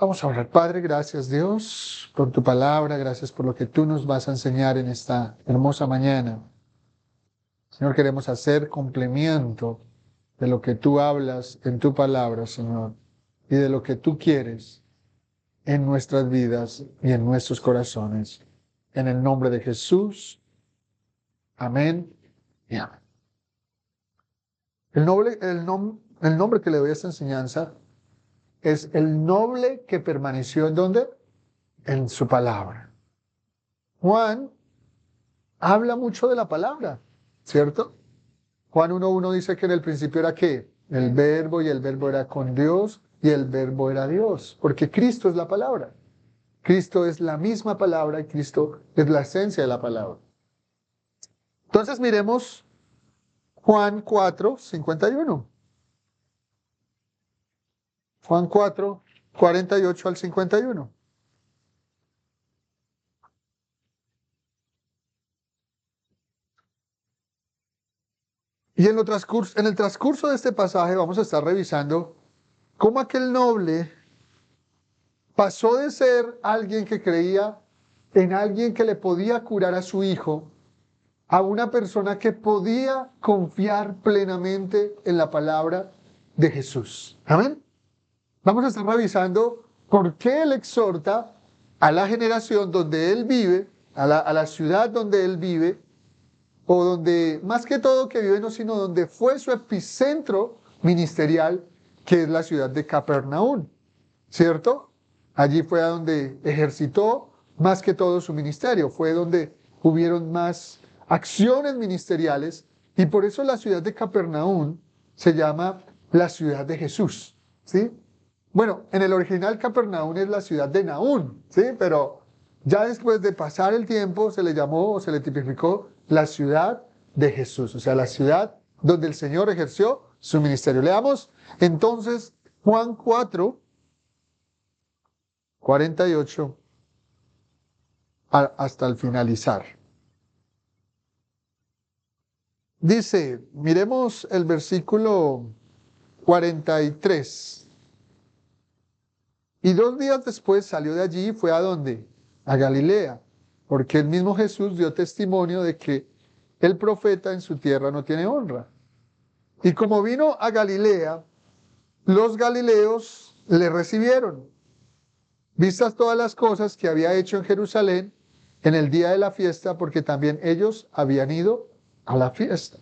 Vamos a orar. Padre, gracias Dios por tu palabra, gracias por lo que tú nos vas a enseñar en esta hermosa mañana. Señor, queremos hacer cumplimiento de lo que tú hablas en tu palabra, Señor, y de lo que tú quieres en nuestras vidas y en nuestros corazones. En el nombre de Jesús, amén y amén. El nombre que le doy a esta enseñanza es el noble que permaneció ¿en dónde? En su palabra. Juan habla mucho de la palabra, ¿cierto? Juan 1:1 dice que en el principio era ¿qué? El verbo, y el verbo era con Dios, y el verbo era Dios, porque Cristo es la palabra. Cristo es la misma palabra y Cristo es la esencia de la palabra. Entonces miremos Juan 4:51. Juan 4:48 al 51. Y en el transcurso de este pasaje vamos a estar revisando cómo aquel noble pasó de ser alguien que creía en alguien que le podía curar a su hijo a una persona que podía confiar plenamente en la palabra de Jesús. Amén. Vamos a estar revisando por qué él exhorta a la generación donde él vive, a la ciudad donde él vive, o donde, más que todo que vive, no, sino donde fue su epicentro ministerial, que es la ciudad de Capernaum, ¿cierto? Allí fue a donde ejercitó más que todo su ministerio, fue donde hubieron más acciones ministeriales, y por eso la ciudad de Capernaum se llama la ciudad de Jesús, ¿sí? Bueno, en el original Capernaum es la ciudad de Naún, ¿sí? Pero ya después de pasar el tiempo se le llamó o se le tipificó la ciudad de Jesús, o sea, la ciudad donde el Señor ejerció su ministerio. Leamos entonces Juan 4:48 hasta el finalizar. Dice, miremos el versículo 43. Y 2 días después salió de allí y fue ¿a dónde? A Galilea, porque el mismo Jesús dio testimonio de que el profeta en su tierra no tiene honra. Y como vino a Galilea, los galileos le recibieron, vistas todas las cosas que había hecho en Jerusalén en el día de la fiesta, porque también ellos habían ido a la fiesta.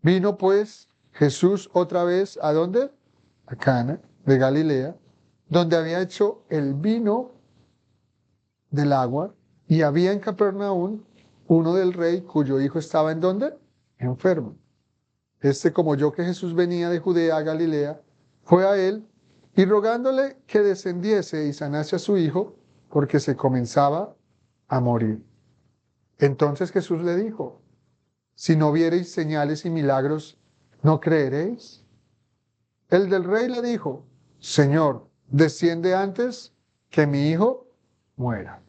Vino pues Jesús otra vez, ¿a dónde? A Cana de Galilea, donde había hecho el vino del agua, y había en Capernaum uno del rey cuyo hijo estaba ¿en dónde? Enfermo. Como oyó que Jesús venía de Judea a Galilea, fue a él y rogándole que descendiese y sanase a su hijo, porque se comenzaba a morir. Entonces Jesús le dijo, si no viereis señales y milagros, ¿no creeréis? El del rey le dijo, Señor, desciende antes que mi hijo muera.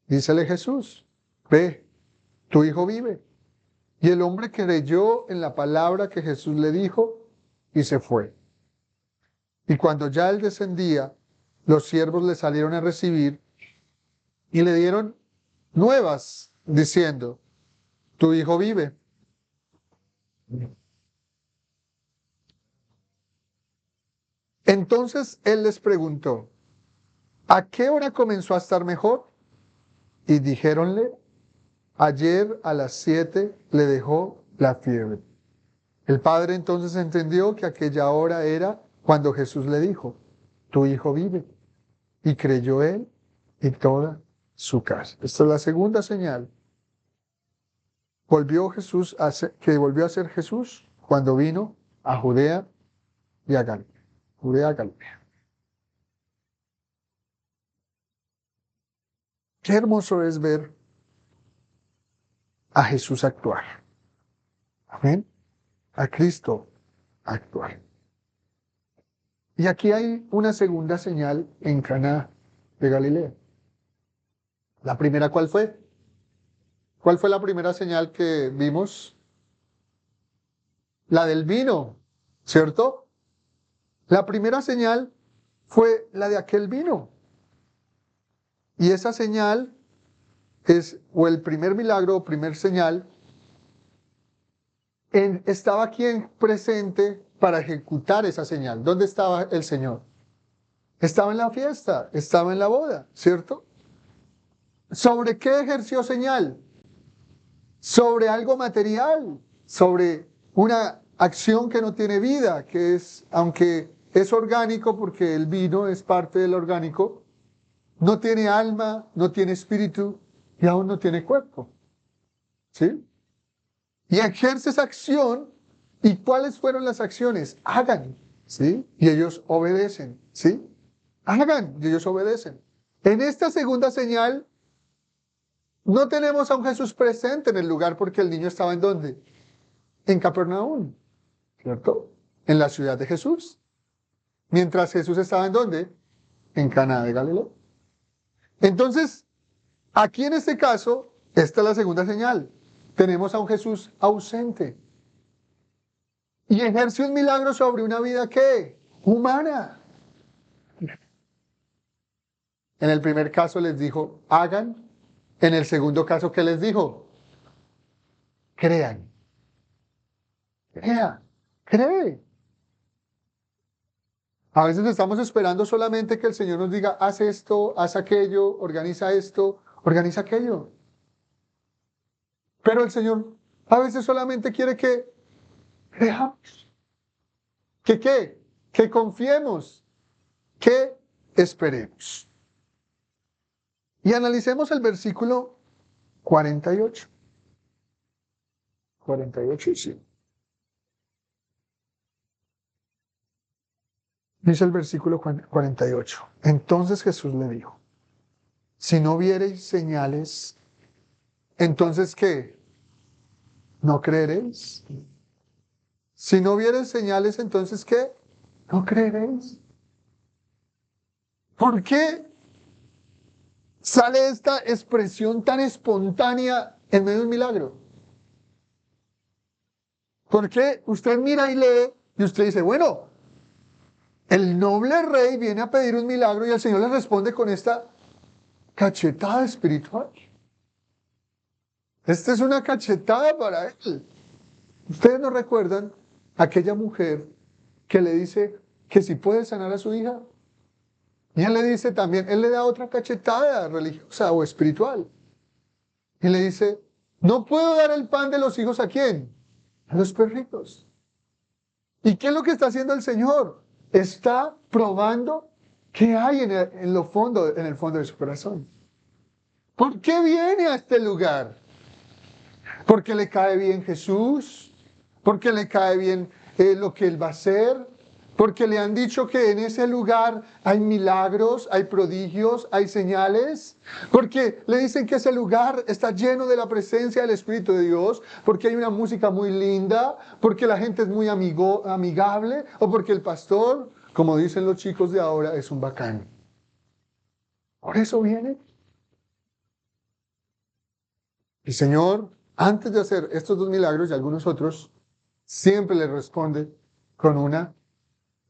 Dícele Jesús, ve, tu hijo vive. Y el hombre creyó en la palabra que Jesús le dijo y se fue. Y cuando ya él descendía, los siervos le salieron a recibir y le dieron nuevas, diciendo, tu hijo vive. Entonces él les preguntó, ¿a qué hora comenzó a estar mejor? Y dijéronle, ayer a las 7 le dejó la fiebre. El padre entonces entendió que aquella hora era cuando Jesús le dijo, tu hijo vive. Y creyó él y toda su casa. Esta es la segunda señal. Que volvió a ser Jesús cuando vino a Judea y a Galilea. Judea, Galilea. Qué hermoso es ver a Jesús actuar. Amén. A Cristo actuar. Y aquí hay una segunda señal en Caná de Galilea. La primera, ¿cuál fue? ¿Cuál fue la primera señal que vimos? La del vino, ¿cierto? La primera señal fue la de aquel vino. Y esa señal o el primer milagro, o primer señal, estaba aquí presente para ejecutar esa señal. ¿Dónde estaba el Señor? Estaba en la fiesta, estaba en la boda, ¿cierto? ¿Sobre qué ejerció señal? Sobre algo material, sobre una acción que no tiene vida, que es, aunque es orgánico, porque el vino es parte del orgánico, no tiene alma, no tiene espíritu y aún no tiene cuerpo. ¿Sí? Y ejerce esa acción. ¿Y cuáles fueron las acciones? Hagan, ¿sí? Y ellos obedecen, ¿sí? Hagan, y ellos obedecen. En esta segunda señal, no tenemos a un Jesús presente en el lugar porque el niño estaba ¿en dónde? En Capernaum, ¿cierto? En la ciudad de Jesús. Mientras Jesús estaba ¿en dónde? En Caná de Galilea. Entonces, aquí en este caso, esta es la segunda señal. Tenemos a un Jesús ausente. Y ejerce un milagro sobre una vida ¿qué? Humana. En el primer caso les dijo, hagan. En el segundo caso, ¿qué les dijo? Crean. Crea. Cree. A veces estamos esperando solamente que el Señor nos diga, haz esto, haz aquello, organiza aquello. Pero el Señor a veces solamente quiere que creamos. ¿Que qué? Que confiemos. Que esperemos. Y analicemos el versículo 48. 48, sí. Dice el versículo 48. Entonces Jesús le dijo, si no viereis señales, entonces ¿qué? ¿No creeréis? Si no viereis señales, entonces ¿qué? ¿No creeréis? ¿Por qué sale esta expresión tan espontánea en medio de un milagro? ¿Por qué usted mira y lee y usted dice, bueno, el noble rey viene a pedir un milagro y el Señor le responde con esta cachetada espiritual? Esta es una cachetada para él. ¿Ustedes no recuerdan aquella mujer que le dice que si puede sanar a su hija? Y él le dice también, él le da otra cachetada religiosa o espiritual. Y le dice, no puedo dar el pan de los hijos ¿a quién? A los perritos. ¿Y qué es lo que está haciendo el Señor? Está probando qué hay en el fondo de su corazón. ¿Por qué viene a este lugar? ¿Porque le cae bien Jesús? ¿Porque le cae bien lo que Él va a hacer? ¿Porque le han dicho que en ese lugar hay milagros, hay prodigios, hay señales? ¿Porque le dicen que ese lugar está lleno de la presencia del Espíritu de Dios? ¿Porque hay una música muy linda? ¿Porque la gente es muy amigable? ¿O porque el pastor, como dicen los chicos de ahora, es un bacán? Por eso viene. El Señor, antes de hacer estos dos milagros y algunos otros, siempre le responde con una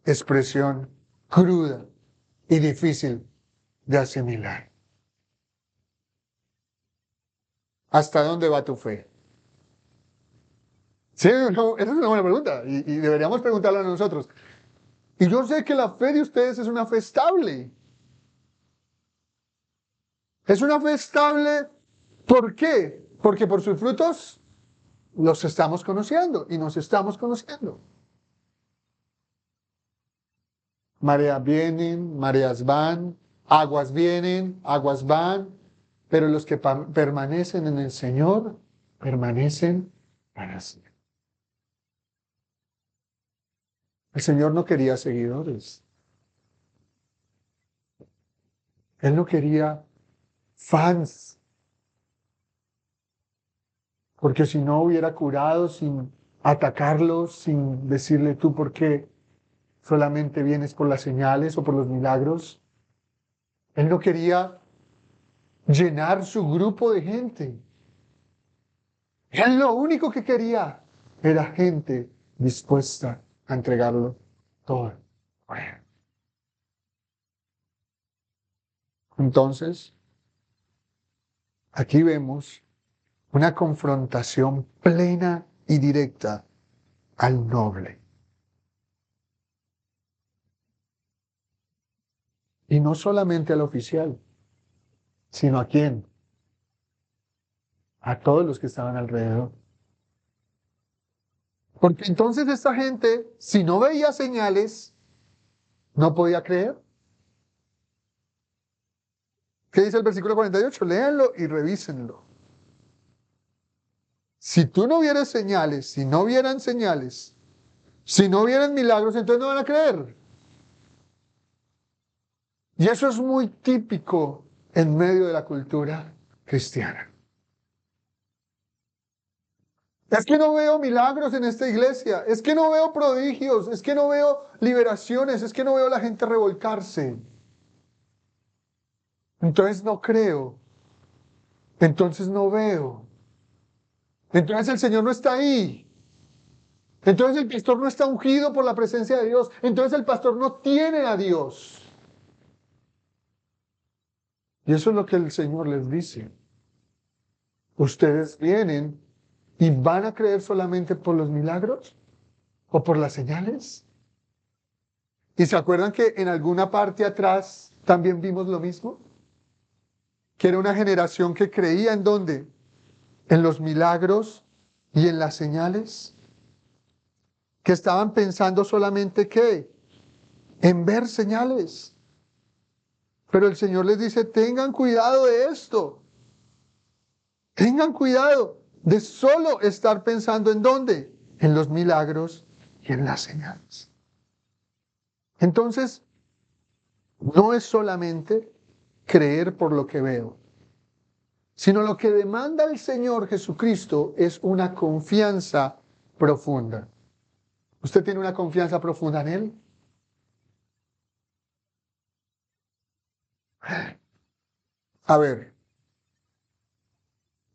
expresión cruda y difícil de asimilar. ¿Hasta dónde va tu fe? Sí, no, esa es una buena pregunta y deberíamos preguntarla a nosotros. Y yo sé que la fe de ustedes es una fe estable. Es una fe estable, ¿por qué? Porque por sus frutos los estamos conociendo y nos estamos conociendo. Mareas vienen, mareas van, aguas vienen, aguas van, pero los que permanecen en el Señor, permanecen para siempre. El Señor no quería seguidores. Él no quería fans, porque si no hubiera curado sin atacarlos, sin decirle tú por qué solamente vienes por las señales o por los milagros. Él no quería llenar su grupo de gente. Él lo único que quería era gente dispuesta a entregarlo todo. Entonces, aquí vemos una confrontación plena y directa al noble. Y no solamente al oficial, sino a quién, a todos los que estaban alrededor. Porque entonces esta gente, si no veía señales, no podía creer. ¿Qué dice el versículo 48? Léanlo y revísenlo. Si tú no vieras señales, si no vieran señales, si no vieran milagros, entonces no van a creer. Y eso es muy típico en medio de la cultura cristiana. Es que no veo milagros en esta iglesia, es que no veo prodigios, es que no veo liberaciones, es que no veo a la gente revolcarse. Entonces no creo, entonces no veo, entonces el Señor no está ahí, entonces el pastor no está ungido por la presencia de Dios, entonces el pastor no tiene a Dios. Y eso es lo que el Señor les dice. Ustedes vienen y van a creer solamente por los milagros o por las señales. ¿Y se acuerdan que en alguna parte atrás también vimos lo mismo? Que era una generación que creía ¿en dónde? En los milagros y en las señales. Que estaban pensando solamente ¿qué? En ver señales. Pero el Señor les dice, tengan cuidado de esto. Tengan cuidado de solo estar pensando ¿en dónde? En los milagros y en las señales. Entonces, no es solamente creer por lo que veo, sino lo que demanda el Señor Jesucristo es una confianza profunda. ¿Usted tiene una confianza profunda en Él? A ver,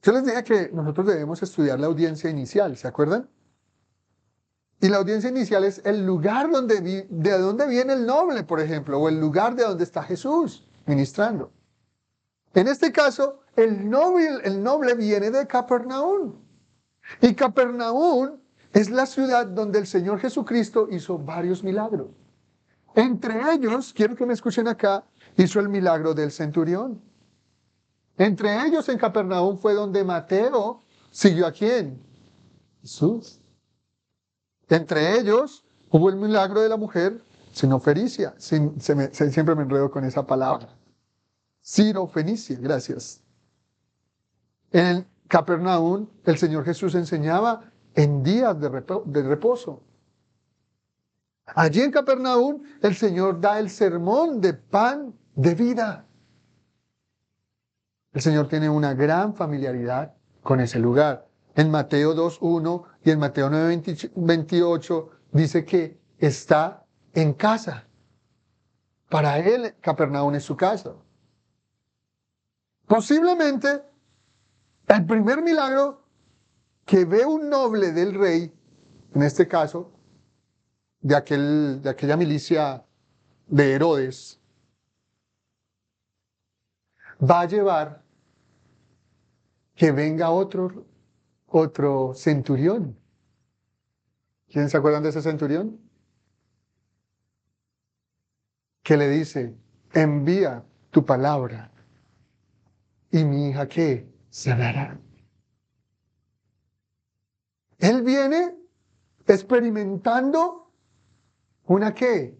yo les dije que nosotros debemos estudiar la audiencia inicial, ¿se acuerdan? Y la audiencia inicial es el lugar de donde viene el noble, por ejemplo, o el lugar de donde está Jesús ministrando. En este caso, el noble viene de Capernaum. Y Capernaum es la ciudad donde el Señor Jesucristo hizo varios milagros. Entre ellos, quiero que me escuchen acá, hizo el milagro del centurión. Entre ellos en Capernaum fue donde Mateo siguió a quién? Jesús. Entre ellos hubo el milagro de la mujer sinofenicia. Siempre me enredo con esa palabra. Sinofenicia, gracias. En Capernaum el Señor Jesús enseñaba en días de reposo. Allí en Capernaum el Señor da el sermón de pan de vida. El Señor tiene una gran familiaridad con ese lugar. En Mateo 2:1 y en Mateo 9:28 dice que está en casa. Para él, Capernaum es su casa. Posiblemente el primer milagro que ve un noble del rey, en este caso, de aquella milicia de Herodes, va a llevar que venga otro centurión. ¿Quién se acuerdan de ese centurión? Que le dice, envía tu palabra y mi hija ¿qué? Sanará. Él viene experimentando una ¿qué?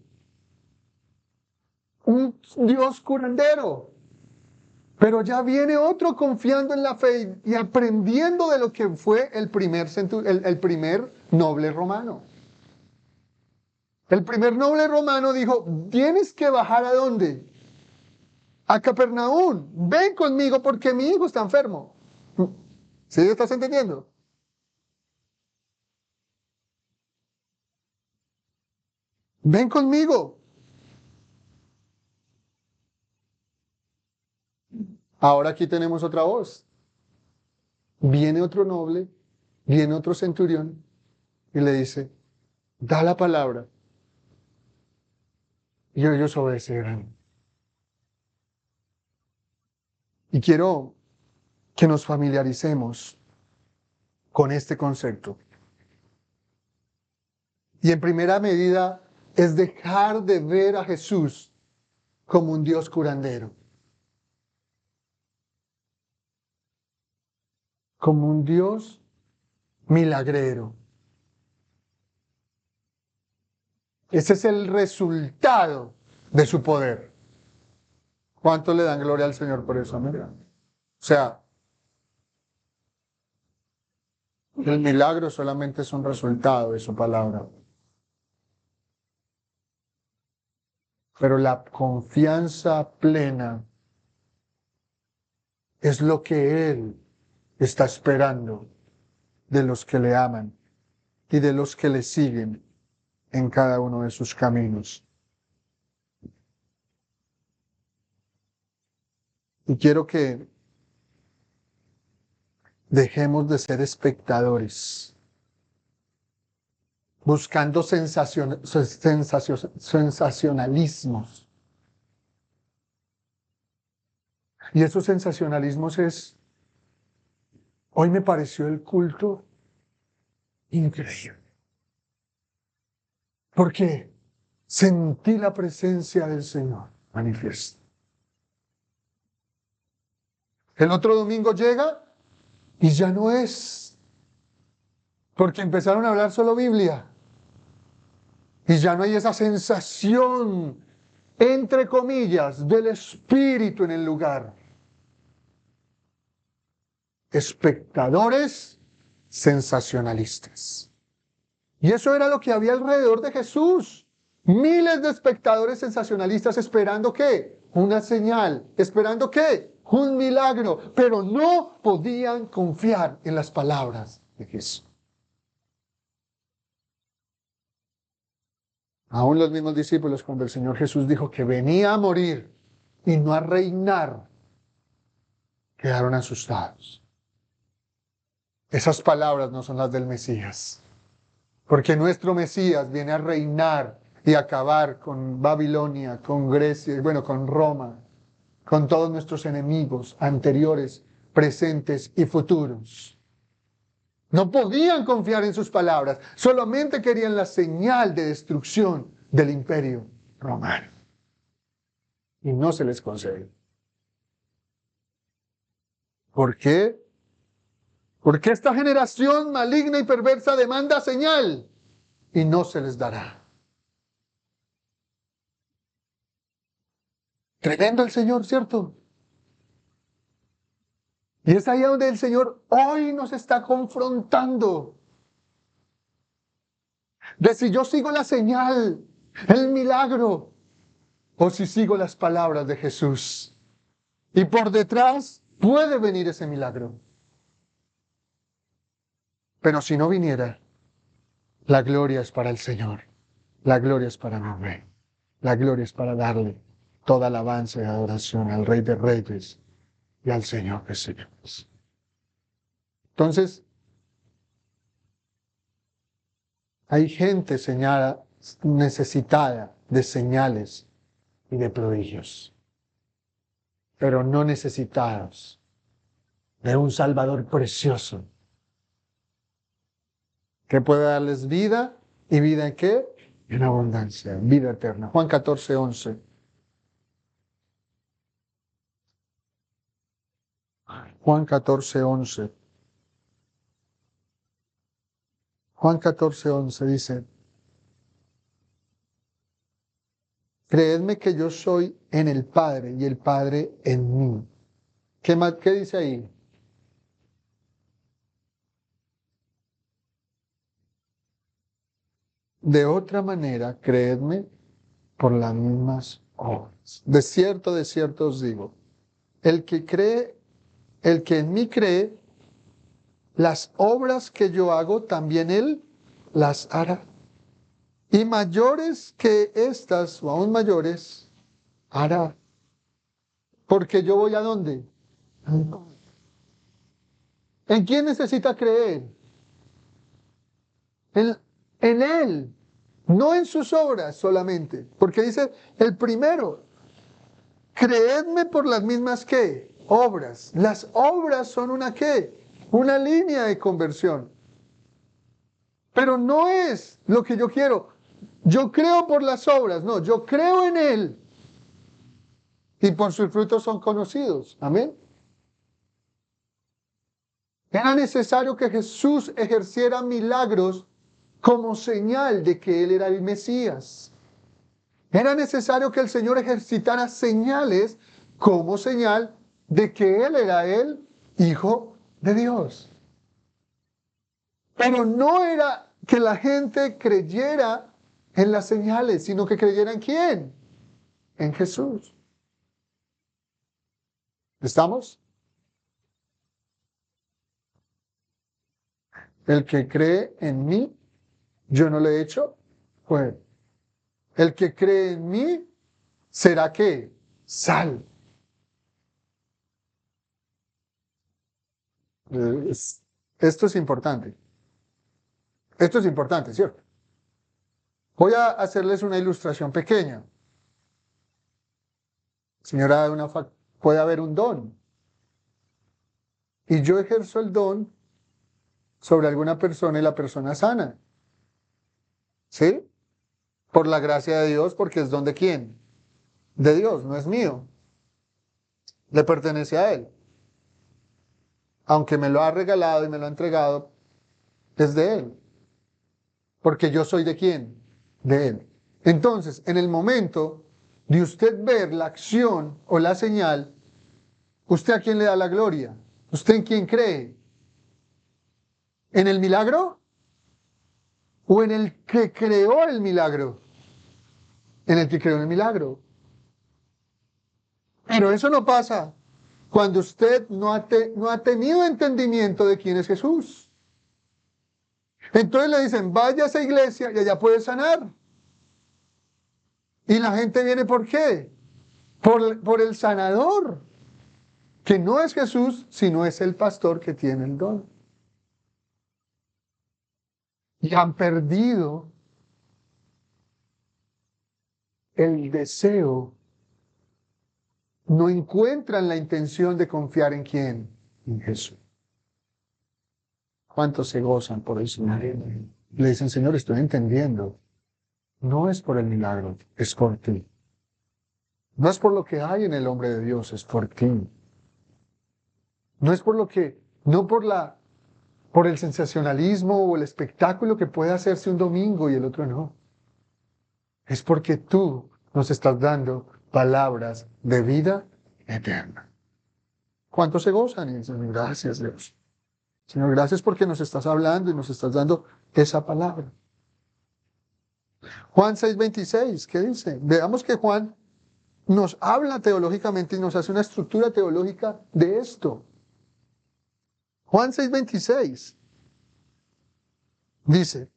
Un Dios curandero. Pero ya viene otro confiando en la fe y aprendiendo de lo que fue el primer noble romano. El primer noble romano dijo, tienes que bajar ¿a dónde? A Capernaum. Ven conmigo porque mi hijo está enfermo. ¿Sí estás entendiendo? Ven conmigo. Ahora aquí tenemos otra voz. Viene otro noble, viene otro centurión y le dice, da la palabra. Y ellos obedecerán. Y quiero que nos familiaricemos con este concepto. Y en primera medida es dejar de ver a Jesús como un Dios curandero, como un Dios milagrero. Ese es el resultado de su poder. ¿Cuánto le dan gloria al Señor por eso? Amén. O sea, el milagro solamente es un resultado de su palabra. Pero la confianza plena es lo que Él está esperando de los que le aman y de los que le siguen en cada uno de sus caminos. Y quiero que dejemos de ser espectadores, buscando sensacionalismos. Y esos sensacionalismos es, hoy me pareció el culto increíble. Porque sentí la presencia del Señor manifiesta. El otro domingo llega y ya no es, porque empezaron a hablar solo Biblia. Y ya no hay esa sensación, entre comillas, del Espíritu en el lugar. Espectadores sensacionalistas. Y eso era lo que había alrededor de Jesús. Miles de espectadores sensacionalistas esperando ¿qué? Una señal. ¿Esperando qué? Un milagro. Pero no podían confiar en las palabras de Jesús. Aún los mismos discípulos, cuando el Señor Jesús dijo que venía a morir y no a reinar, quedaron asustados. Esas palabras no son las del Mesías. Porque nuestro Mesías viene a reinar y acabar con Babilonia, con Grecia, bueno, con Roma, con todos nuestros enemigos anteriores, presentes y futuros. No podían confiar en sus palabras, solamente querían la señal de destrucción del imperio romano. Y no se les concedió. ¿Por qué? Porque esta generación maligna y perversa demanda señal y no se les dará. Tremendo el Señor, ¿cierto? Y es ahí donde el Señor hoy nos está confrontando. De si yo sigo la señal, el milagro, o si sigo las palabras de Jesús. Y por detrás puede venir ese milagro. Pero si no viniera, la gloria es para el Señor. La gloria es para mi Rey. La gloria es para darle toda alabanza y adoración al Rey de Reyes y al Señor de Señores. Entonces, hay gente necesitada de señales y de prodigios, pero no necesitados de un Salvador precioso que pueda darles vida. ¿Y vida en qué? En abundancia, vida eterna. Juan 14:11. Juan 14:11. Juan 14:11 dice: creedme que yo soy en el Padre y el Padre en mí. ¿Qué dice ahí? De otra manera, creedme por las mismas obras. De cierto os digo, el que en mí cree, las obras que yo hago, también él las hará. Y mayores que estas, o aún mayores, hará. Porque yo voy ¿a dónde? ¿En quién necesita creer? En él, no en sus obras solamente. Porque dice el primero, creedme por las mismas ¿qué? obras. Las obras son una ¿qué? Una línea de conversión. Pero no es lo que yo quiero. Yo creo por las obras, no, yo creo en Él. Y por sus frutos son conocidos. Amén. Era necesario que Jesús ejerciera milagros como señal de que Él era el Mesías. Era necesario que el Señor ejercitara señales como señal de que Él era el Hijo de Dios. Pero no era que la gente creyera en las señales, sino que creyera en quién, en Jesús. ¿Estamos? El que cree en mí, yo no le he hecho, pues el que cree en mí, ¿será qué? Sal. Esto es importante. Esto es importante, ¿cierto? Voy a hacerles una ilustración pequeña. Señora, puede haber un don. Y yo ejerzo el don sobre alguna persona y la persona sana. ¿Sí? Por la gracia de Dios, porque es don de quién? De Dios, no es mío. Le pertenece a Él. Aunque me lo ha regalado y me lo ha entregado, es de Él. Porque yo soy de quién? De Él. Entonces, en el momento de usted ver la acción o la señal, ¿usted a quién le da la gloria? ¿Usted en quién cree? ¿En el milagro? ¿O en el que creó el milagro? En el que creó el milagro. Pero eso no pasa cuando usted no ha tenido entendimiento de quién es Jesús. Entonces le dicen, vaya a esa iglesia y allá puede sanar. Y la gente viene ¿por qué? Por el sanador, que no es Jesús, sino es el pastor que tiene el don. Y han perdido el deseo, no encuentran la intención de confiar en quién, en Jesús. ¿Cuántos se gozan por el Señor? Le dicen, Señor, estoy entendiendo. No es por el milagro, es por ti. No es por lo que hay en el hombre de Dios, es por ti. No es por lo que, no por el sensacionalismo o el espectáculo que puede hacerse un domingo y el otro no. Es porque tú nos estás dando palabras de vida eterna. ¿Cuántos se gozan? Y dicen, gracias Dios. Señor, gracias porque nos estás hablando y nos estás dando esa palabra. Juan 6:26, ¿qué dice? Veamos que Juan nos habla teológicamente y nos hace una estructura teológica de esto. Juan 6:26 dice,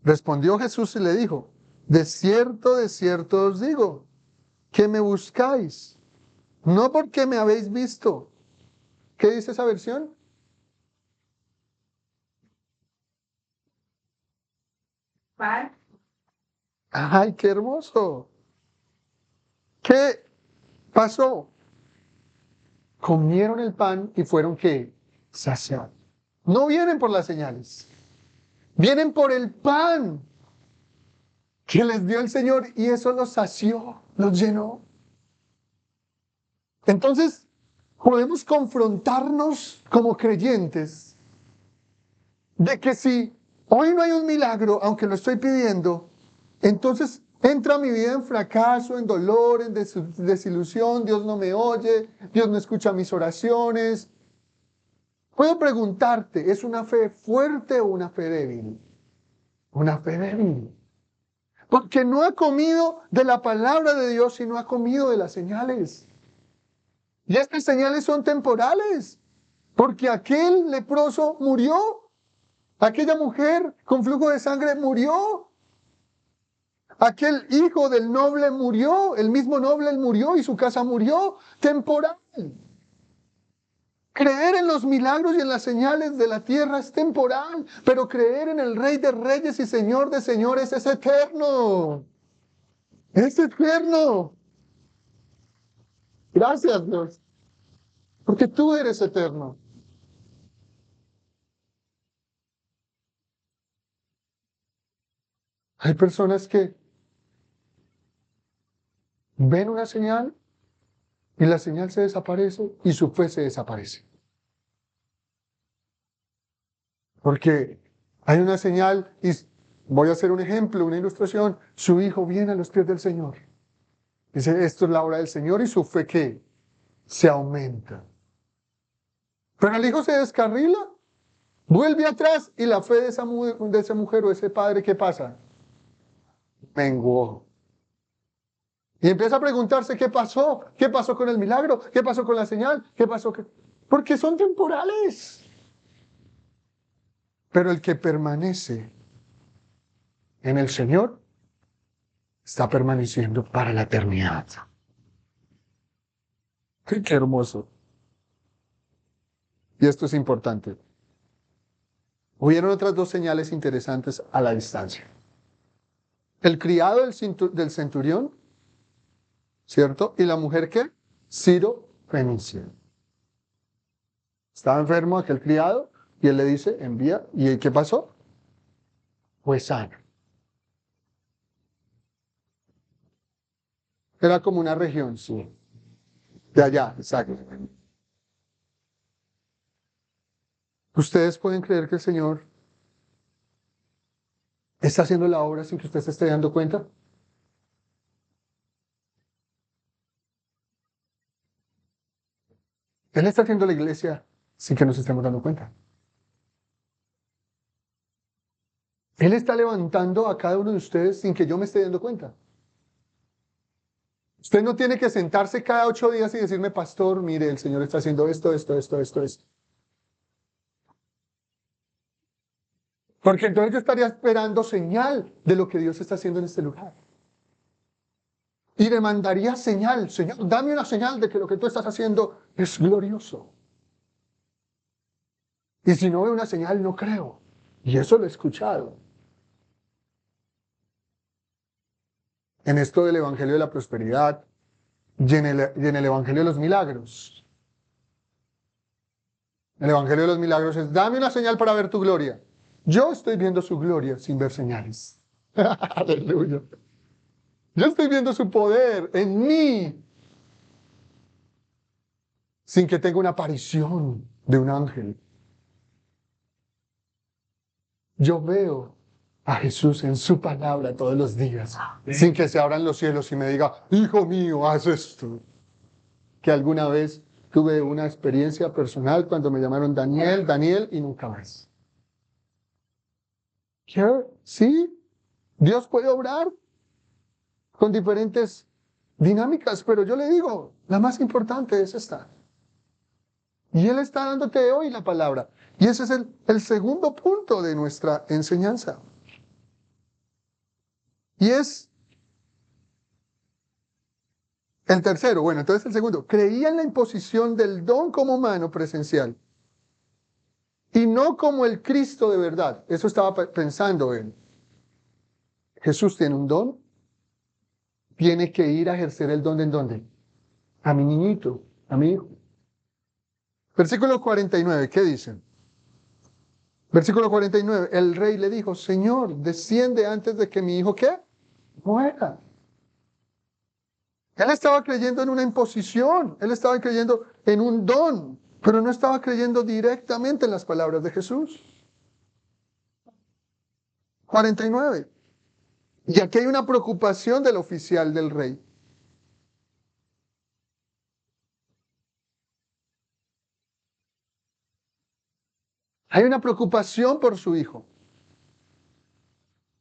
respondió Jesús y le dijo, de cierto os digo, que me buscáis, no porque me habéis visto. ¿Qué dice esa versión? Pan. ¡Ay, qué hermoso! ¿Qué pasó? Comieron el pan y fueron ¿qué? Saciados. No vienen por las señales, vienen por el pan que les dio el Señor y eso los sació, los llenó. Entonces, podemos confrontarnos como creyentes de que si hoy no hay un milagro, aunque lo estoy pidiendo, entonces entra mi vida en fracaso, en dolor, en desilusión, Dios no me oye, Dios no escucha mis oraciones. Puedo preguntarte, ¿es una fe fuerte o una fe débil? Una fe débil. Porque no ha comido de la palabra de Dios, sino ha comido de las señales. Y estas señales son temporales, porque aquel leproso murió, aquella mujer con flujo de sangre murió, aquel hijo del noble murió, el mismo noble murió y su casa murió, temporal. Creer en los milagros y en las señales de la tierra es temporal, pero creer en el Rey de Reyes y Señor de Señores es eterno. Es eterno. Gracias, Dios. Porque tú eres eterno. Hay personas que ven una señal y la señal se desaparece y su fe se desaparece. Porque hay una señal y voy a hacer un ejemplo, una ilustración. Su hijo viene a los pies del Señor. Dice, esto es la obra del Señor y su fe ¿qué? Se aumenta. Pero el hijo se descarrila, vuelve atrás y la fe de esa mujer o ese padre, ¿qué pasa? Menguó. Y empieza a preguntarse qué pasó con el milagro, qué pasó con la señal, qué pasó. Porque son temporales. Pero el que permanece en el Señor está permaneciendo para la eternidad. Qué hermoso. Y esto es importante. Hubieron otras dos señales interesantes a la distancia. El criado del centurión, ¿cierto? Y la mujer que Ciro Fenicia. Estaba enfermo aquel criado y él le dice, envía. ¿Y qué pasó? Fue sano. Era como una región, sí. De allá, exacto. ¿Ustedes pueden creer que el Señor está haciendo la obra sin que usted se esté dando cuenta? Él está haciendo la iglesia sin que nos estemos dando cuenta. Él está levantando a cada uno de ustedes sin que yo me esté dando cuenta. Usted no tiene que sentarse cada 8 días y decirme, pastor, mire, el Señor está haciendo esto. Porque entonces yo estaría esperando señal de lo que Dios está haciendo en este lugar. Y demandaría señal, Señor, dame una señal de que lo que tú estás haciendo es glorioso. Y si no veo una señal, no creo. Y eso lo he escuchado. En esto del Evangelio de la Prosperidad y en el Evangelio de los Milagros. El Evangelio de los Milagros es, dame una señal para ver tu gloria. Yo estoy viendo su gloria sin ver señales. Aleluya. Yo estoy viendo su poder en mí sin que tenga una aparición de un ángel. Yo veo a Jesús en su palabra todos los días, sin que se abran los cielos y me diga, hijo mío, haz esto. Que alguna vez tuve una experiencia personal cuando me llamaron Daniel y nunca más. ¿Qué? Sí, Dios puede obrar con diferentes dinámicas, pero yo le digo, la más importante es esta. Y Él está dándote hoy la palabra. Y ese es el segundo punto de nuestra enseñanza. Y es el tercero, bueno, entonces el segundo. Creía en la imposición del don como mano presencial. Y no como el Cristo de verdad. Eso estaba pensando él. Jesús tiene un don. Tiene que ir a ejercer el don ¿en dónde? A mi niñito, a mi hijo. Versículo 49, ¿qué dicen? Versículo 49, el rey le dijo, Señor, desciende antes de que mi hijo, ¿qué? Muera. Él estaba creyendo en una imposición, él estaba creyendo en un don, pero no estaba creyendo directamente en las palabras de Jesús. 49. Y aquí hay una preocupación del oficial del rey. Hay una preocupación por su hijo.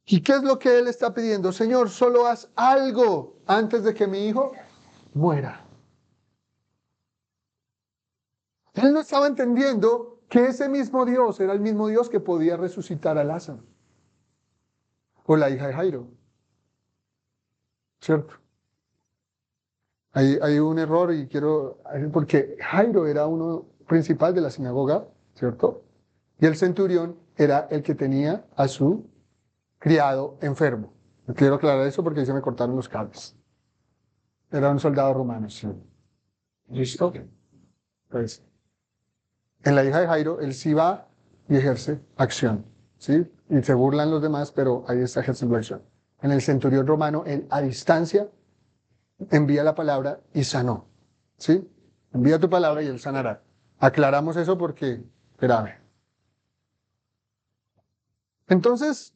¿Y qué es lo que él está pidiendo? Señor, solo haz algo antes de que mi hijo muera. Él no estaba entendiendo que ese mismo Dios era el mismo Dios que podía resucitar a Lázaro. O la hija de Jairo. ¿Cierto? Hay un error y porque Jairo era uno principal de la sinagoga, ¿cierto? Y el centurión era el que tenía a su criado enfermo. Quiero aclarar eso porque ahí se me cortaron los cables. Era un soldado romano, sí. ¿Listo? Entonces, en la hija de Jairo, él sí va y ejerce acción, ¿sí? Y se burlan los demás, pero ahí está ejerciendo acción. En el centurión romano, él a distancia envía la palabra y sanó, ¿sí? Envía tu palabra y él sanará. Aclaramos eso porque, grave. Entonces,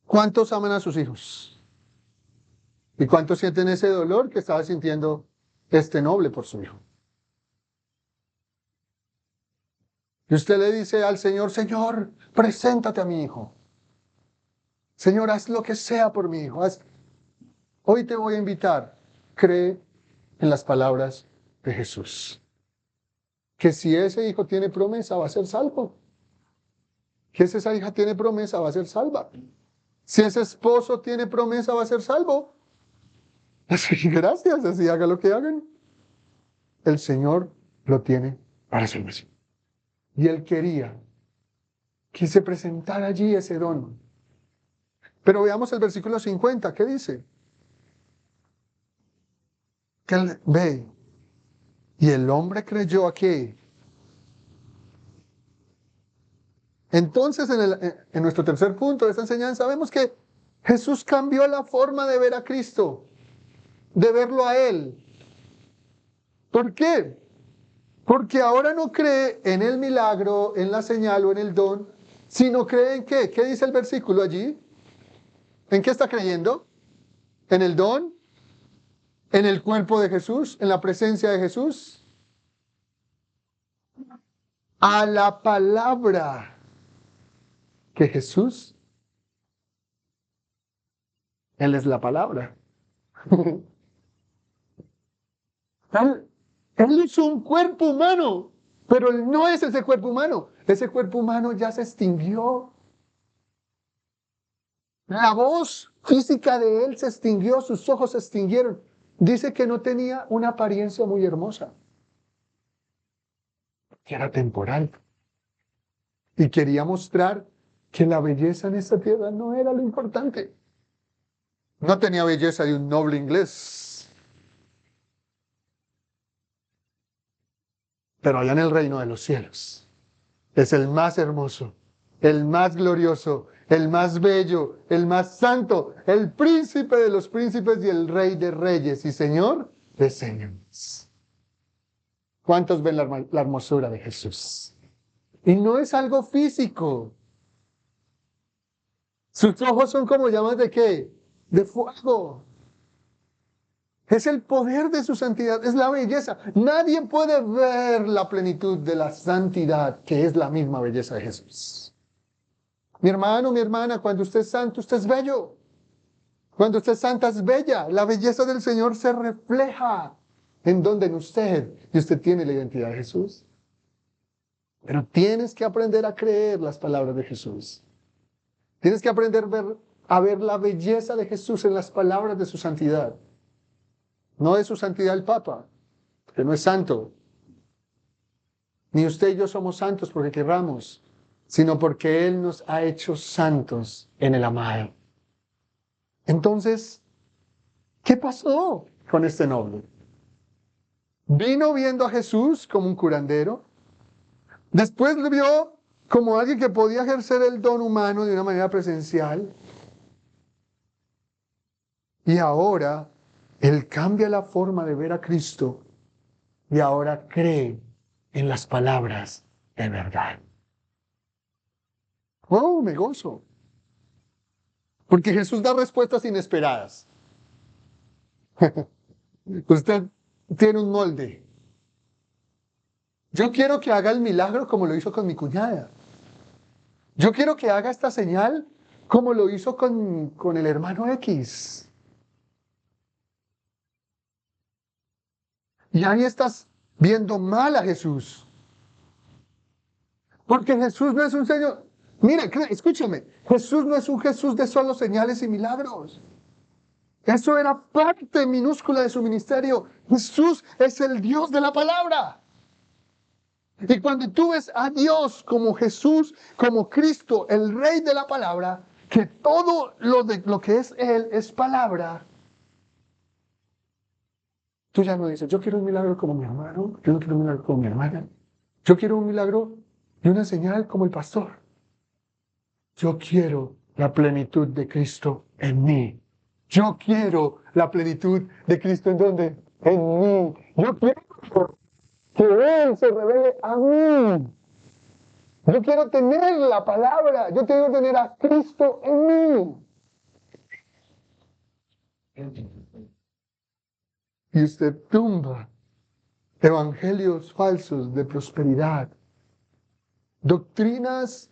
¿cuántos aman a sus hijos? ¿Y cuántos sienten ese dolor que estaba sintiendo este noble por su hijo? Y usted le dice al Señor, Señor, preséntate a mi hijo. Señor, haz lo que sea por mi hijo. Hoy te voy a invitar. Cree en las palabras de Jesús. Que si ese hijo tiene promesa, va a ser salvo. Que si esa hija tiene promesa, va a ser salva. Si ese esposo tiene promesa, va a ser salvo. Así que gracias, así haga lo que hagan. El Señor lo tiene para salvación. Y Él quería que se presentara allí ese don. Pero veamos el versículo 50, ¿qué dice? Que él ve, y el hombre creyó a qué. Entonces, en nuestro tercer punto de esta enseñanza, vemos que Jesús cambió la forma de ver a Cristo, de verlo a Él. ¿Por qué? Porque ahora no cree en el milagro, en la señal o en el don, sino cree en qué. ¿Qué dice el versículo allí? ¿En qué está creyendo? ¿En el don? ¿En el cuerpo de Jesús? ¿En la presencia de Jesús? A la palabra que Jesús, Él es la palabra. Él es un cuerpo humano, pero Él no es ese cuerpo humano. Ese cuerpo humano ya se extinguió. La voz física de Él se extinguió, sus ojos se extinguieron. Dice que no tenía una apariencia muy hermosa, que era temporal. Y quería mostrar que la belleza en esta tierra no era lo importante. No tenía belleza de un noble inglés. Pero allá en el reino de los cielos es el más hermoso, el más glorioso, el más bello, el más santo, el príncipe de los príncipes y el rey de reyes y señor de señores. ¿Cuántos ven la hermosura de Jesús? Y no es algo físico. Sus ojos son como llamas de ¿qué? De fuego. Es el poder de su santidad, es la belleza. Nadie puede ver la plenitud de la santidad, que es la misma belleza de Jesús. Mi hermano, mi hermana, cuando usted es santo, usted es bello. Cuando usted es santa, es bella. La belleza del Señor se refleja en donde en usted. Y usted tiene la identidad de Jesús. Pero tienes que aprender a creer las palabras de Jesús. Tienes que aprender a ver la belleza de Jesús en las palabras de su santidad. No de su santidad el Papa, que no es santo. Ni usted y yo somos santos porque querramos, sino porque Él nos ha hecho santos en el amado. Entonces, ¿qué pasó con este noble? Vino viendo a Jesús como un curandero. Después le vio como alguien que podía ejercer el don humano de una manera presencial. Y ahora Él cambia la forma de ver a Cristo y ahora cree en las palabras de verdad. ¡Oh, me gozo! Porque Jesús da respuestas inesperadas. Usted tiene un molde. Yo quiero que haga el milagro como lo hizo con mi cuñada. Yo quiero que haga esta señal como lo hizo con el hermano X. Y ahí estás viendo mal a Jesús. Porque Jesús no es un Señor. Mira, escúchame. Jesús no es un Jesús de solo señales y milagros. Eso era parte minúscula de su ministerio. Jesús es el Dios de la palabra. Y cuando tú ves a Dios como Jesús, como Cristo, el Rey de la palabra, que todo lo que es Él es palabra, Tú ya no dices, yo quiero un milagro como mi hermano, yo no quiero un milagro como mi hermana. Yo quiero un milagro y una señal como el pastor. Yo quiero la plenitud de Cristo en mí. Yo quiero la plenitud de Cristo en dónde? En mí. Yo quiero que Él se revele a mí. Yo quiero tener la palabra. Yo quiero tener a Cristo en mí. Y usted tumba evangelios falsos de prosperidad, doctrinas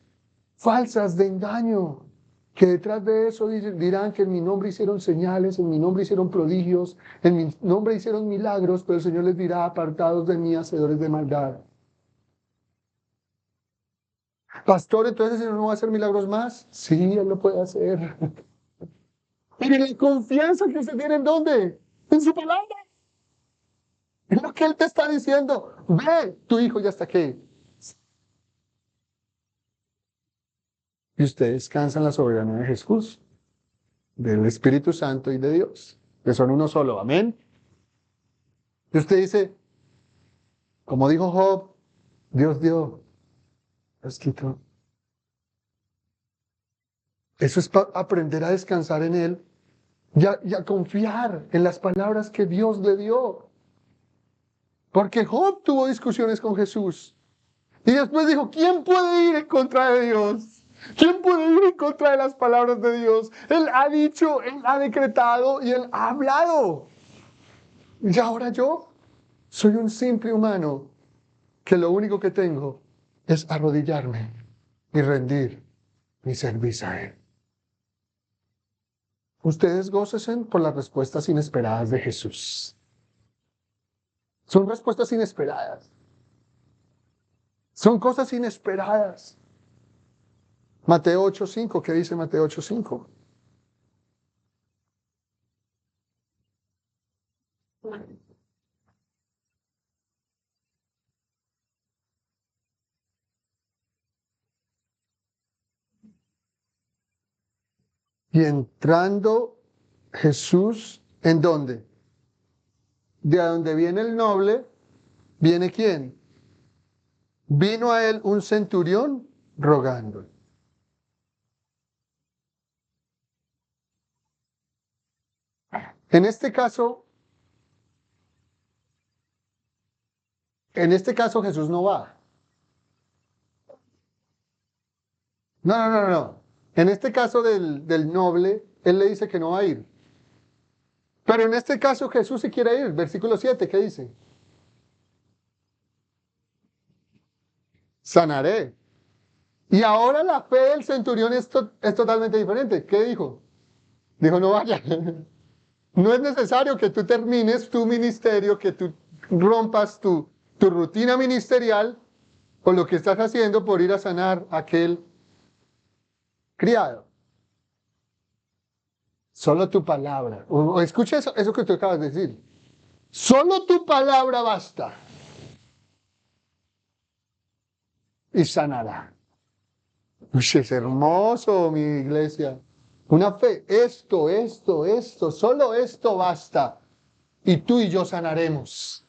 falsas de engaño, que detrás de eso dirán que en mi nombre hicieron señales, en mi nombre hicieron prodigios, en mi nombre hicieron milagros, pero el Señor les dirá, apartados de mí, hacedores de maldad. Pastor, entonces el Señor no va a hacer milagros más. Sí, Él lo puede hacer. Miren la confianza que usted tiene en dónde, en su palabra. Es lo que Él te está diciendo. Ve, tu hijo ya está aquí. Y usted descansa en la soberanía de Jesús, del Espíritu Santo y de Dios, que son uno solo. Amén. Y usted dice, como dijo Job, Dios dio, Dios quitó. Eso es aprender a descansar en Él y a confiar en las palabras que Dios le dio. Porque Job tuvo discusiones con Jesús. Y después dijo, ¿quién puede ir en contra de Dios? ¿Quién puede ir en contra de las palabras de Dios? Él ha dicho, Él ha decretado y Él ha hablado. Y ahora yo soy un simple humano que lo único que tengo es arrodillarme y rendir mi servicio a Él. Ustedes gócesen por las respuestas inesperadas de Jesús. Son respuestas inesperadas. Son cosas inesperadas. Mateo 8:5, ¿qué dice Mateo 8:5? Y entrando Jesús, ¿en dónde? De donde viene el noble, ¿viene quién? Vino a él un centurión rogando. En este caso Jesús no va. No. En este caso del noble, él le dice que no va a ir. Pero en este caso Jesús sí quiere ir. Versículo 7, ¿qué dice? Sanaré. Y ahora la fe del centurión es totalmente diferente. ¿Qué dijo? Dijo, no vaya. No es necesario que tú termines tu ministerio, que tú rompas tu rutina ministerial o lo que estás haciendo por ir a sanar a aquel criado. Solo tu palabra. O escucha eso que tú acabas de decir. Solo tu palabra basta y sanará. Uy, es hermoso, mi iglesia. Una fe, solo esto basta. Y tú y yo sanaremos.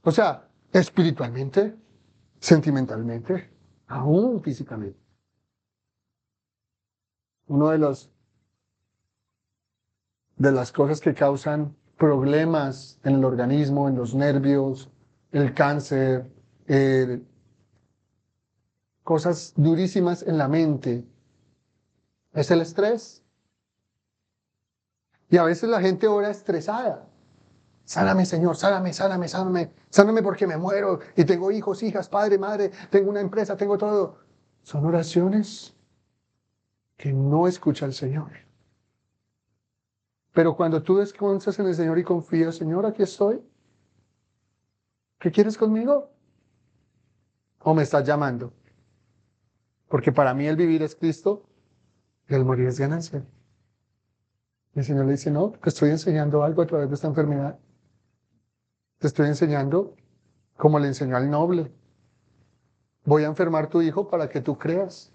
O sea, espiritualmente, sentimentalmente, aún físicamente. Uno de las cosas que causan problemas en el organismo, en los nervios, el cáncer, cosas durísimas en la mente, es el estrés. Y a veces la gente ora estresada. Sáname, Señor, sáname porque me muero y tengo hijos, hijas, padre, madre, tengo una empresa, tengo todo. Son oraciones que no escucha el Señor. Pero cuando tú descansas en el Señor y confías, Señor, aquí estoy. ¿Qué quieres conmigo? ¿O me estás llamando? Porque para mí el vivir es Cristo y el morir es ganancia. Y el Señor le dice, no, te estoy enseñando algo a través de esta enfermedad. Te estoy enseñando como le enseñó al noble. Voy a enfermar tu hijo para que tú creas.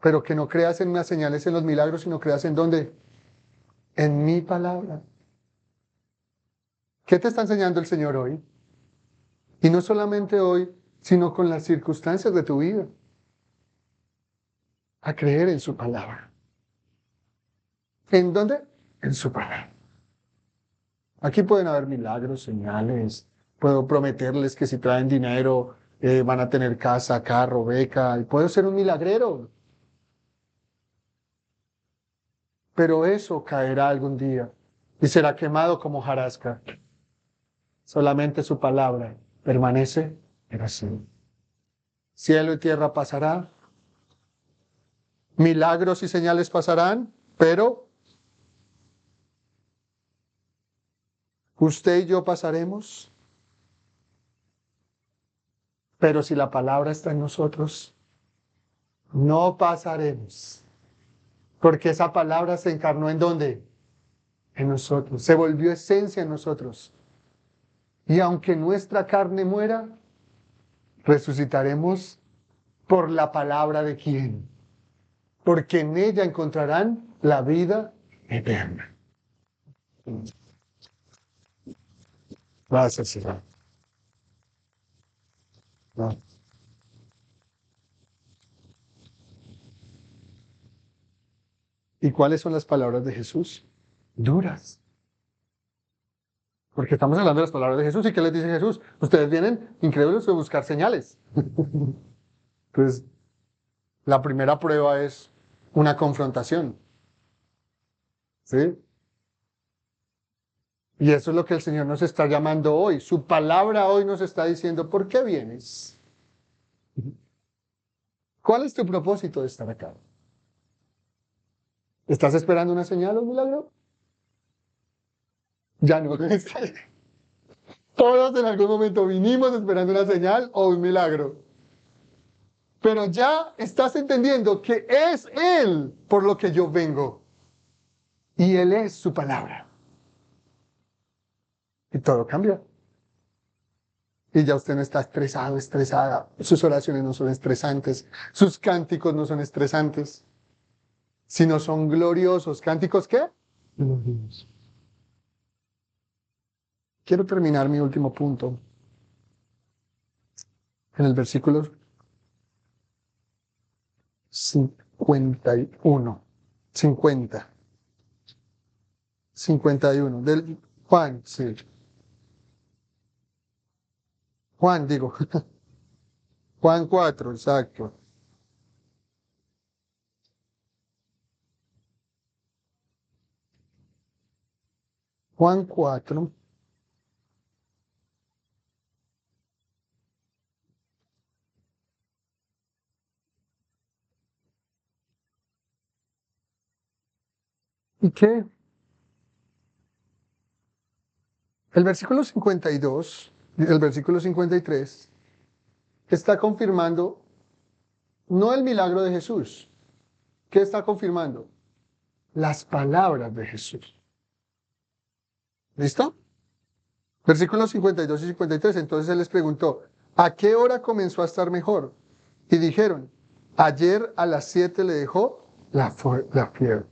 Pero que no creas en las señales, en los milagros, sino creas en dónde? En mi palabra. ¿Qué te está enseñando el Señor hoy? Y no solamente hoy, sino con las circunstancias de tu vida. A creer en su palabra. ¿En dónde? En su palabra. Aquí pueden haber milagros, señales. Puedo prometerles que si traen dinero van a tener casa, carro, beca. Y puedo ser un milagrero. Pero eso caerá algún día y será quemado como hojarasca. Solamente su palabra permanece para siempre. Cielo y tierra pasará, milagros y señales pasarán, pero usted y yo pasaremos. Pero si la palabra está en nosotros, no pasaremos. Porque esa palabra se encarnó ¿en dónde? En nosotros. Se volvió esencia en nosotros. Y aunque nuestra carne muera, resucitaremos por la palabra de quién. Porque en ella encontrarán la vida eterna. Gracias, Señor. No. ¿Y cuáles son las palabras de Jesús? Duras. Porque estamos hablando de las palabras de Jesús. ¿Y qué les dice Jesús? Ustedes vienen incrédulos a buscar señales. Entonces, la primera prueba es una confrontación. ¿Sí? Y eso es lo que el Señor nos está llamando hoy. Su palabra hoy nos está diciendo, ¿por qué vienes? ¿Cuál es tu propósito de estar acá? ¿Estás esperando una señal o un milagro? Ya no. Todos en algún momento vinimos esperando una señal o un milagro. Pero ya estás entendiendo que es Él por lo que yo vengo. Y Él es su palabra. Y todo cambia. Y ya usted no está estresado, estresada. Sus oraciones no son estresantes. Sus cánticos no son estresantes. Sino son gloriosos. ¿Cánticos qué? Gloriosos. Quiero terminar mi último punto. En el versículo 51. 51. Del Juan, sí. Juan, digo. Juan 4, exacto. Juan 4. ¿Y qué? El versículo 52, el versículo 53, está confirmando no el milagro de Jesús. ¿Qué está confirmando? Las palabras de Jesús. ¿Listo? Versículos 52 y 53. Entonces él les preguntó, ¿a qué hora comenzó a estar mejor? Y dijeron, ayer a las 7 le dejó la fiebre.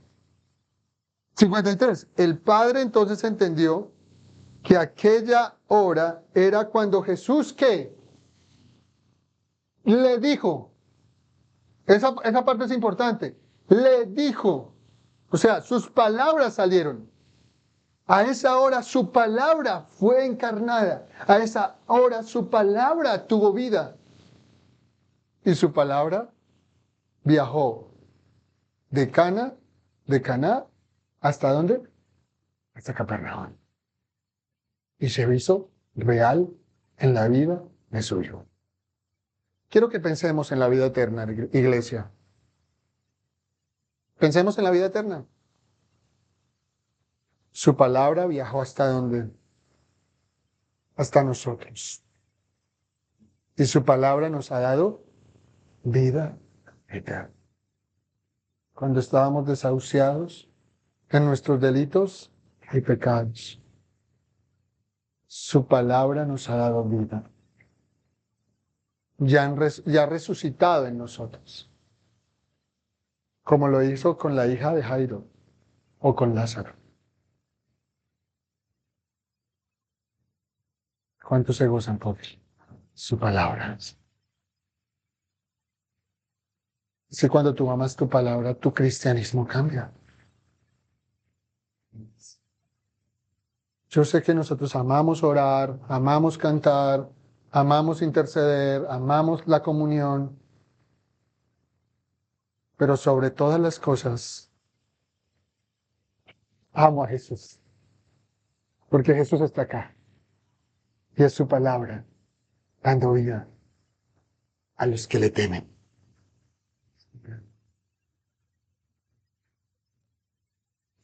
53. El padre entonces entendió que aquella hora era cuando Jesús, ¿qué? Le dijo, esa parte es importante, le dijo, o sea, sus palabras salieron. A esa hora su palabra fue encarnada, a esa hora su palabra tuvo vida. Y su palabra viajó de Caná, ¿hasta dónde? Hasta Capernaum. Y se hizo real en la vida de su hijo. Quiero que pensemos en la vida eterna, iglesia. Pensemos en la vida eterna. Su palabra viajó hasta dónde? Hasta nosotros. Y su palabra nos ha dado vida eterna. Cuando estábamos desahuciados en nuestros delitos y pecados, su palabra nos ha dado vida. Ya ha resucitado en nosotros, como lo hizo con la hija de Jairo o con Lázaro. ¿Cuántos se gozan por su palabra? Es que cuando tú amas tu palabra, tu cristianismo cambia. Yo sé que nosotros amamos orar, amamos cantar, amamos interceder, amamos la comunión, pero sobre todas las cosas, amo a Jesús, porque Jesús está acá y es su palabra, dando vida a los que le temen.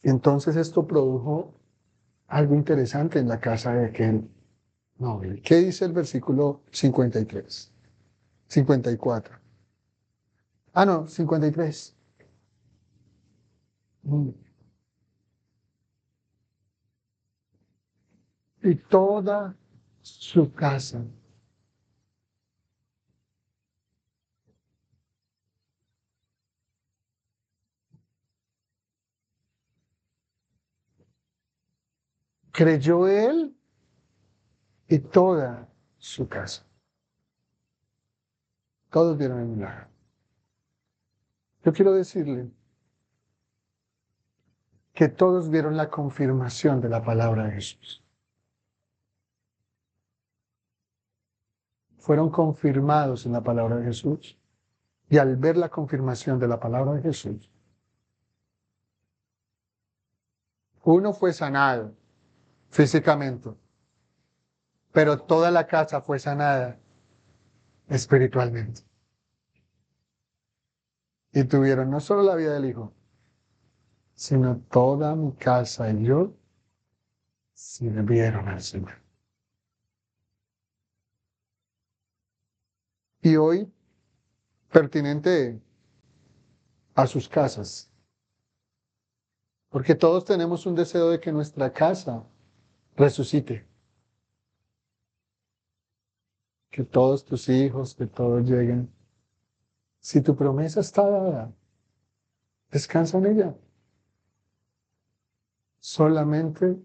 Y entonces esto produjo algo interesante en la casa de aquel noble. ¿Qué dice el versículo 53? 54. Ah, no, 53. Mm. Y toda su casa creyó él y toda su casa. Todos vieron el milagro. Yo quiero decirle que todos vieron la confirmación de la palabra de Jesús. Fueron confirmados en la palabra de Jesús. Y al ver la confirmación de la palabra de Jesús, uno fue sanado físicamente, pero toda la casa fue sanada espiritualmente. Y tuvieron no solo la vida del Hijo, sino toda mi casa y yo sirvieron al Señor. Y hoy, pertinente a sus casas, porque todos tenemos un deseo de que nuestra casa resucite, que todos tus hijos, que todos lleguen. Si tu promesa está dada, descansa en ella. Solamente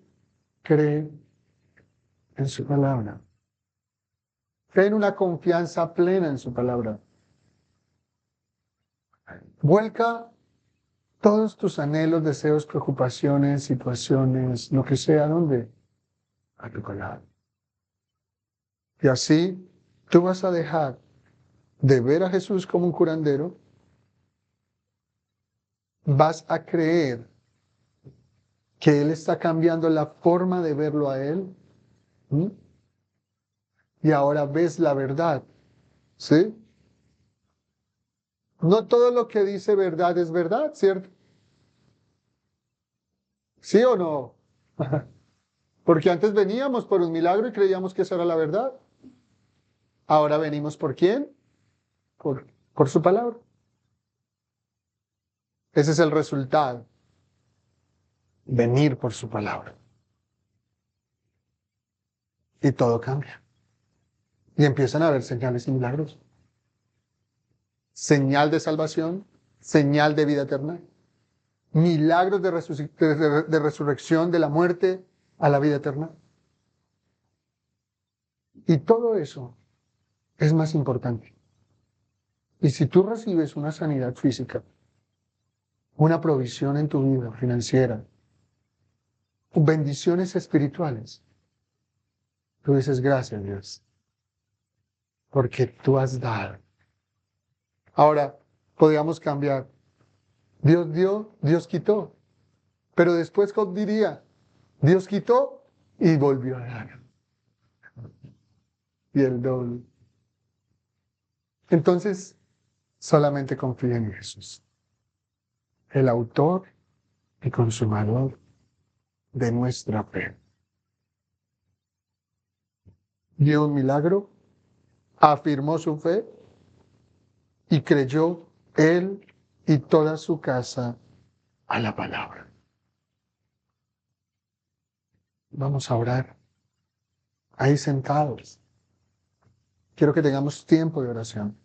cree en su palabra. Ten una confianza plena en su palabra. Vuelca todos tus anhelos, deseos, preocupaciones, situaciones, lo que sea, ¿dónde? A tu palabra. Y así tú vas a dejar de ver a Jesús como un curandero, vas a creer que Él está cambiando la forma de verlo a Él, ¿sí? Y ahora ves la verdad, ¿sí? No todo lo que dice verdad es verdad, ¿cierto? ¿Sí o no? Porque antes veníamos por un milagro y creíamos que esa era la verdad. Ahora venimos ¿por quién? Por su palabra. Ese es el resultado. Venir por su palabra. Y todo cambia. Y empiezan a haber señales y milagros. Señal de salvación, señal de vida eterna, milagros de resurrección de la muerte a la vida eterna. Y todo eso es más importante. Y si tú recibes una sanidad física, una provisión en tu vida financiera, bendiciones espirituales, tú dices gracias Dios, porque tú has dado. Ahora, podríamos cambiar. Dios dio, Dios quitó. Pero después Job diría, Dios quitó y volvió a dar. Y el doble. Entonces, solamente confía en Jesús, el autor y consumador de nuestra fe. Dio un milagro, afirmó su fe y creyó él y toda su casa a la palabra. Vamos a orar ahí sentados. Quiero que tengamos tiempo de oración.